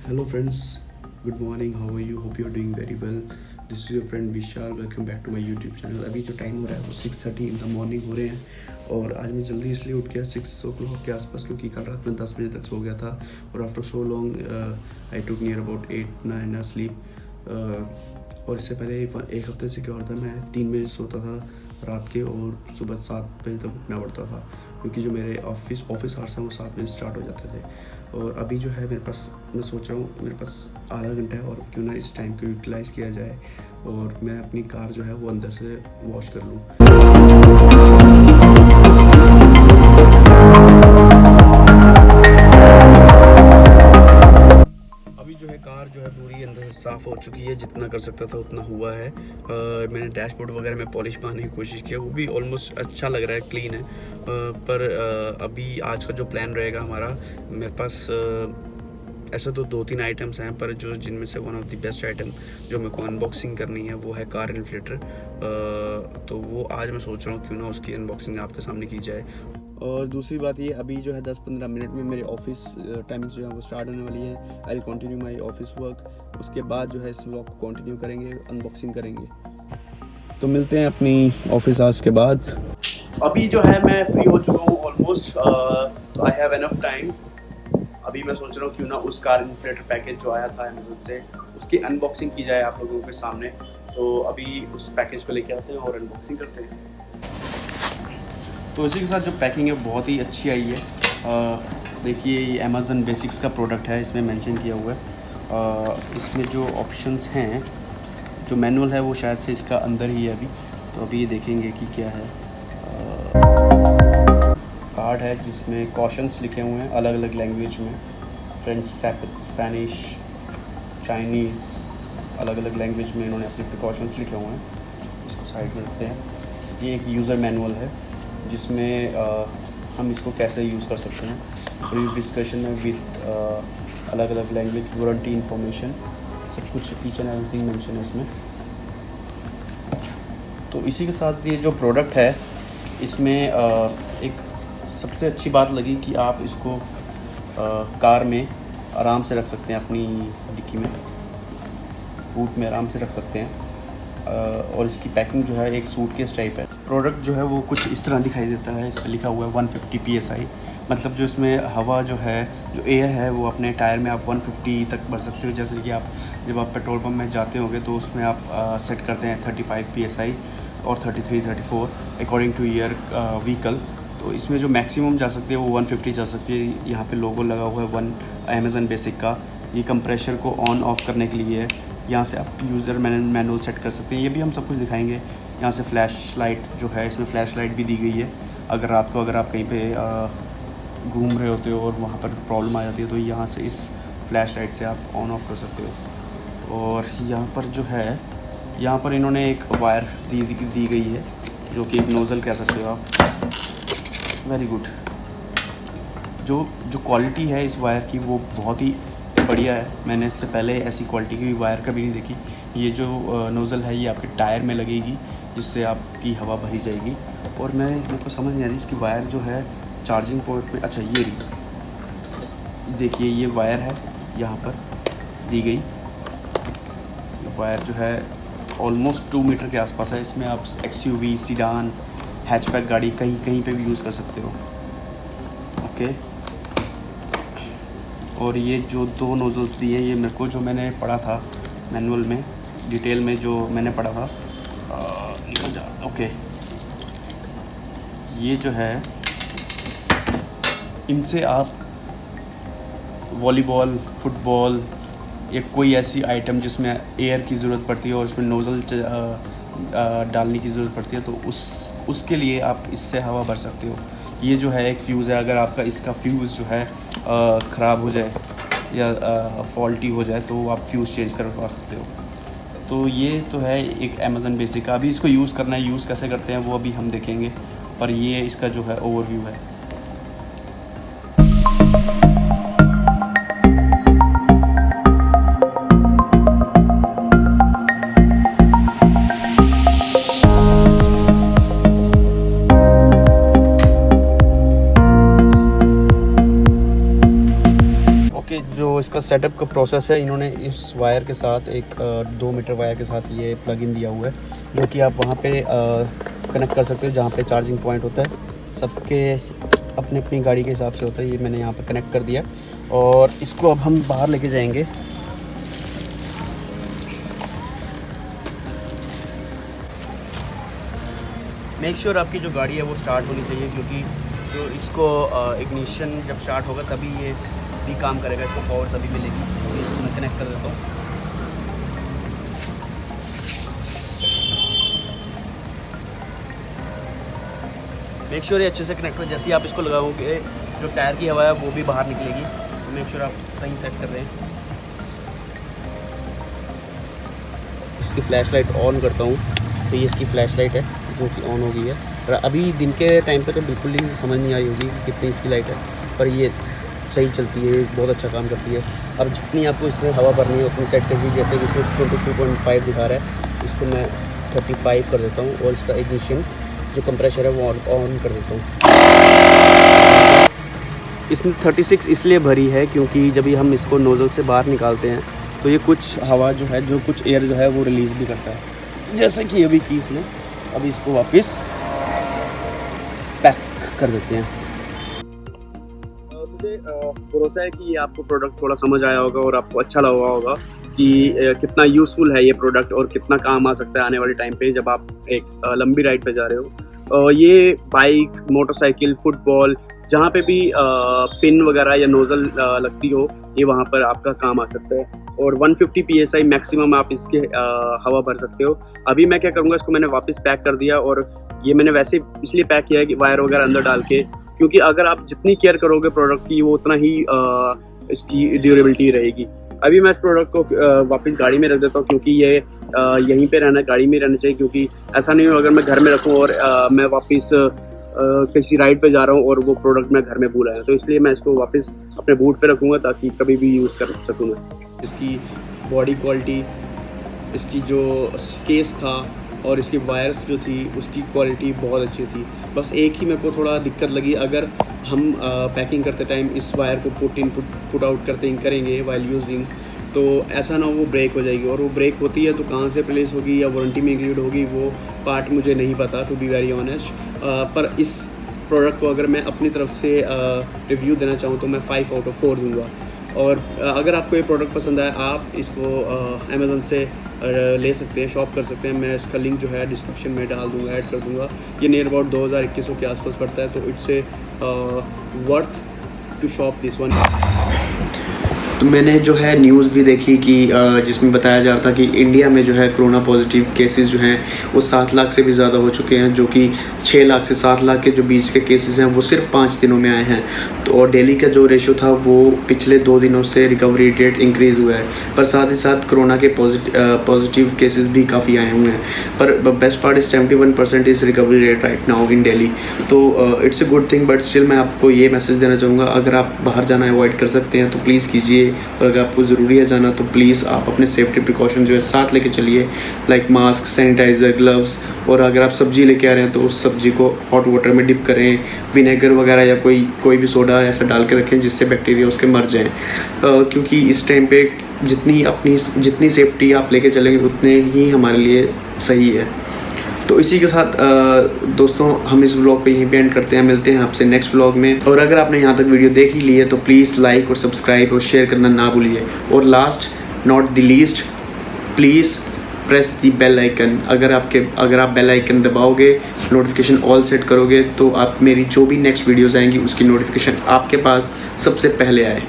Hello friends, good morning. How are you? Hope you are doing very well. This is your friend Vishal. Welcome back to my YouTube channel. अभी जो time हो रहा है वो 6:30 in the morning हो रहे हैं और आज मैं जल्दी इसलिए उठ गया 6 o'clock के आसपास क्योंकि कल रात में 10 बजे तक सो गया था और after so long I took near about 8-9 sleep. और इससे पहले एक हफ्ते से क्या होता था, मैं 3 बजे सोता था रात के और सुबह 7 बजे तक उठना पड़ता था क्योंकि जो मेरे ऑफिस आवर्स हैं वो 7 बजे स्टार्ट हो जाते थे। और अभी जो है मेरे पास, मैं सोच रहा हूँ मेरे पास आधा घंटा है और क्यों ना इस टाइम को यूटिलाइज़ किया जाए और मैं अपनी कार जो है वो अंदर से वॉश कर लूँ। अभी जो है कार जो है पूरी अंदर से साफ़ हो चुकी है, जितना कर सकता था उतना हुआ है। मैंने डैशबोर्ड वगैरह में पॉलिश मारने की कोशिश किया, वो भी ऑलमोस्ट अच्छा लग रहा है, क्लीन है। पर अभी आज का जो प्लान रहेगा हमारा, मेरे पास ऐसा तो 2-3 आइटम्स हैं, पर जो जिनमें से one of the best item जो मेरे को अनबॉक्सिंग करनी है वो है कार इन्फ्लेटर। तो वो आज मैं सोच रहा हूँ क्यों ना उसकी अनबॉक्सिंग आपके सामने की जाए। और दूसरी बात ये, अभी जो है 10-15 मिनट में मेरे ऑफिस टाइमिंग्स जो है वो स्टार्ट होने वाली है। I will continue my office work. उसके बाद जो है इस व्लॉग को कंटिन्यू करेंगे, अनबॉक्सिंग करेंगे। तो मिलते हैं अपनी ऑफिस आवर्स के बाद। अभी जो है मैं फ्री हो चुका हूँ ऑलमोस्ट, तो आई हैव एनफ टाइम। अभी मैं सोच रहा हूँ क्यों ना उस कार इन्फ्लेटर पैकेज जो आया था अमेज़न से उसकी अनबॉक्सिंग की जाए आप लोगों के सामने। तो अभी उस पैकेज को लेके आते हैं और अनबॉक्सिंग करते हैं। तो इसी के साथ जो पैकिंग है बहुत ही अच्छी आई है। देखिए ये अमेज़न बेसिक्स का प्रोडक्ट है, इसमें मेंशन किया हुआ है। इसमें जो ऑप्शंस हैं, जो मैनुअल है वो शायद से इसका अंदर ही है अभी, तो अभी ये देखेंगे कि क्या है। कार्ड है जिसमें कॉशंस लिखे हुए हैं अलग अलग लैंग्वेज में, फ्रेंच, स्पेनिश, चाइनीज़, अलग अलग लैंग्वेज में इन्होंने अपने प्रिकॉशंस लिखे हुए हैं। इसको साइड में रखते हैं। ये एक यूज़र मैनुअल है जिसमें हम इसको कैसे यूज़ कर सकते हैं, ब्रीफ डिस्कशन में विथ अलग अलग लैंग्वेज, वारंटी इंफॉर्मेशन, सब कुछ ईच एंड एवरीथिंग मेंशन है इसमें। तो इसी के साथ ये जो प्रोडक्ट है इसमें एक सबसे अच्छी बात लगी कि आप इसको कार में आराम से रख सकते हैं, अपनी डिक्की में, बूट में आराम से रख सकते हैं। और इसकी पैकिंग जो है एक सूटकेस टाइप है। प्रोडक्ट जो है वो कुछ इस तरह दिखाई देता है। इस पर लिखा हुआ है 150 PSI, मतलब जो इसमें हवा जो है, जो एयर है वो अपने टायर में आप 150 तक भर सकते हो। जैसे कि आप जब आप पेट्रोल पंप में जाते होंगे तो उसमें आप सेट करते हैं 35 PSI और 33-34 अकॉर्डिंग टू ईयर व्हीकल। तो इसमें जो मैक्सिमम जा सकती है वो 150 जा सकती है। यहाँ पे लोगो लगा हुआ है अमेज़न बेसिक का। ये कंप्रेशर को ऑन ऑफ करने के लिए है। यहाँ से आप यूज़र मैनुअल सेट कर सकते हैं, ये भी हम सब कुछ दिखाएंगे। यहाँ से फ्लैश लाइट जो है, इसमें फ्लैश लाइट भी दी गई है। अगर रात को अगर आप कहीं पे घूम रहे होते हो और वहाँ पर प्रॉब्लम आ जाती है तो यहाँ से इस फ्लैश लाइट से आप ऑन ऑफ कर सकते हो। और यहाँ पर जो है, यहाँ पर इन्होंने एक वायर दी गई है जो कि एक नोज़ल कह सकते हो आप। Very good. जो क्वालिटी है इस वायर की वो बहुत ही बढ़िया है। मैंने इससे पहले ऐसी क्वालिटी की वायर कभी नहीं देखी। ये जो नोज़ल है ये आपके टायर में लगेगी जिससे आपकी हवा भरी जाएगी। और मेरे को समझ नहीं आ रही इसकी वायर जो है चार्जिंग पॉइंट में, अच्छा ये रही, देखिए ये वायर है यहाँ पर दी गई। ये वायर जो है ऑलमोस्ट 2 मीटर के आसपास है। इसमें आप XUV, सीडान, हैचबैक गाड़ी कहीं पे भी यूज़ कर सकते हो। ओके। और ये जो 2 नोज़ल्स दिए, ये मेरे को जो मैंने पढ़ा था मैनुअल में, डिटेल में जो मैंने पढ़ा था, निकल जा, ओके। ये जो है इनसे आप वॉलीबॉल, फुटबॉल या कोई ऐसी आइटम जिसमें एयर की ज़रूरत पड़ती है और उसमें नोज़ल डालने की ज़रूरत पड़ती है तो उसके लिए आप इससे हवा भर सकते हो। ये जो है एक फ्यूज़ है, अगर आपका इसका फ्यूज़ जो है ख़राब हो जाए या फॉल्टी हो जाए तो आप फ्यूज़ चेंज करवा सकते हो। तो ये तो है एक अमेज़न बेसिक का। अभी इसको यूज़ करना है, यूज़ कैसे करते हैं वो अभी हम देखेंगे, पर ये इसका जो है ओवरव्यू है। ओके, कि जो इसका सेटअप का प्रोसेस है, इन्होंने इस वायर के साथ एक 2 मीटर वायर के साथ ये प्लग इन दिया हुआ है, जो कि आप वहाँ पे कनेक्ट कर सकते हो जहाँ पे चार्जिंग पॉइंट होता है। सबके अपनी अपनी गाड़ी के हिसाब से होता है। ये मैंने यहाँ पे कनेक्ट कर दिया और इसको अब हम बाहर लेके जाएंगे। मेक श्योर आपकी जो गाड़ी है वो स्टार्ट होनी चाहिए, क्योंकि जो इसको इग्निशन जब स्टार्ट होगा तभी ये भी काम करेगा, इसको पावर तभी मिलेगी। तो इसको मैं कनेक्ट कर देता हूँ। मेक श्योर ये अच्छे से कनेक्ट हो। जैसे ही आप इसको लगाओगे जो टायर की हवा है वो भी बाहर निकलेगी। तो मेक श्योर आप सही सेट कर रहे हैं। इसकी फ्लैश लाइट ऑन करता हूँ, तो ये इसकी फ्लैश लाइट है जो कि ऑन हो गई है। और अभी दिन के टाइम पे तो बिल्कुल ही समझ नहीं आ रही होगी कि कितनी इसकी लाइट है, पर ये सही चलती है, बहुत अच्छा काम करती है। अब जितनी आपको इसमें हवा भरनी है उतनी सेट कीजिए। जैसे कि इसमें 22.5 दिखा रहा है, इसको मैं 35 कर देता हूँ और इसका इग्निशन जो कंप्रेशर है वो ऑन कर देता हूँ। इसमें 36 इसलिए भरी है क्योंकि जब हम इसको नोज़ल से बाहर निकालते हैं तो ये कुछ हवा जो है, जो कुछ एयर जो है वो रिलीज़ भी करता है, जैसे कि अभी की इसने। अभी इसको वापस पैक कर देते हैं। मुझे भरोसा है कि ये आपको प्रोडक्ट थोड़ा समझ आया होगा और आपको अच्छा लगा होगा कि कितना यूज़फुल है ये प्रोडक्ट और कितना काम आ सकता है आने वाले टाइम पे जब आप एक लंबी राइड पे जा रहे हो। ये बाइक, मोटरसाइकिल, फुटबॉल, जहाँ पे भी पिन वगैरह या नोज़ल लगती हो, ये वहाँ पर आपका काम आ सकता है। और 150 PSI मैक्सिमम आप इसके हवा भर सकते हो। अभी मैं क्या करूँगा, इसको मैंने वापस पैक कर दिया और ये मैंने वैसे इसलिए पैक किया है कि वायर वगैरह अंदर डाल के, क्योंकि अगर आप जितनी केयर करोगे प्रोडक्ट की वो उतना ही इसकी ड्यूरेबिलिटी रहेगी। अभी मैं इस प्रोडक्ट को वापस गाड़ी में रख देता हूँ, क्योंकि ये यहीं पे रहना, गाड़ी में रहना चाहिए। क्योंकि ऐसा नहीं हो अगर मैं घर में रखूँ और मैं वापस किसी राइड पे जा रहा हूँ और वो प्रोडक्ट मैं घर में भूल आया, तो इसलिए मैं इसको वापस अपने बूट पे रखूँगा ताकि कभी भी यूज़ कर सकूँ मैं। इसकी बॉडी क्वालिटी, इसकी जो केस था और इसकी वायर्स जो थी उसकी क्वालिटी बहुत अच्छी थी। बस एक ही मेरे को थोड़ा दिक्कत लगी, अगर हम पैकिंग करते टाइम इस वायर को पुट आउट करेंगे वाइल यूजिंग, तो ऐसा ना वो ब्रेक हो जाएगी। और वो ब्रेक होती है तो कहाँ से प्लेस होगी या वारंटी में इंक्लूड होगी, वो पार्ट मुझे नहीं पता, टू बी वेरी ऑनेस्ट। पर इस प्रोडक्ट को अगर मैं अपनी तरफ से रिव्यू देना चाहूँ तो मैं 5 आउट ऑफ 4 दूँगा। और अगर आपको ये प्रोडक्ट पसंद आए, आप इसको अमेज़न से ले सकते हैं, शॉप कर सकते हैं। मैं इसका लिंक जो है डिस्क्रिप्शन में डाल दूँगा, ऐड कर दूँगा। ये नियर अबाउट 2000-2100 के आसपास पड़ता है, तो it's a worth to shop this one. तो मैंने जो है न्यूज़ भी देखी कि जिसमें बताया जा रहा था कि इंडिया में जो है कोरोना पॉजिटिव केसेस जो हैं वो 7 लाख से भी ज़्यादा हो चुके हैं, जो कि 6 लाख से 7 लाख के जो बीच के केसेस हैं वो सिर्फ 5 दिनों में आए हैं। तो और दिल्ली का जो रेशो था वो पिछले 2 दिनों से रिकवरी रेट इंक्रीज़ हुआ है, पर साथ ही साथ कोरोना के पॉजिटिव केसेस भी काफ़ी आए हुए हैं। पर best part is 71% is recovery rate right now in Delhi. तो it's a good thing, but still मैं आपको ये मैसेज देना चाहूँगा, अगर आप बाहर जाना अवॉइड कर सकते हैं तो प्लीज़ कीजिए, और अगर आपको ज़रूरी है जाना तो प्लीज़ आप अपने सेफ्टी प्रिकॉशन जो है साथ लेके चलिए, लाइक मास्क, सैनिटाइज़र, ग्लव्स। और अगर आप सब्ज़ी लेके आ रहे हैं तो उस सब्ज़ी को हॉट वाटर में डिप करें, विनेगर वगैरह या कोई भी सोडा ऐसा डाल के रखें जिससे बैक्टीरिया उसके मर जाएँ, क्योंकि इस टाइम पे जितनी सेफ्टी आप लेके चलेंगे उतने ही हमारे लिए सही है। तो इसी के साथ दोस्तों हम इस व्लॉग को यहीं पे एंड करते हैं। मिलते हैं आपसे नेक्स्ट व्लॉग में। और अगर आपने यहाँ तक वीडियो देख ही ली है तो प्लीज़ लाइक और सब्सक्राइब और शेयर करना ना भूलिए। और last not the least, please press the bell icon. अगर आप बेल आइकन दबाओगे, नोटिफिकेशन ऑल सेट करोगे, तो आप मेरी जो भी नेक्स्ट वीडियोज़ आएंगी उसकी नोटिफिकेशन आपके पास सबसे पहले आए।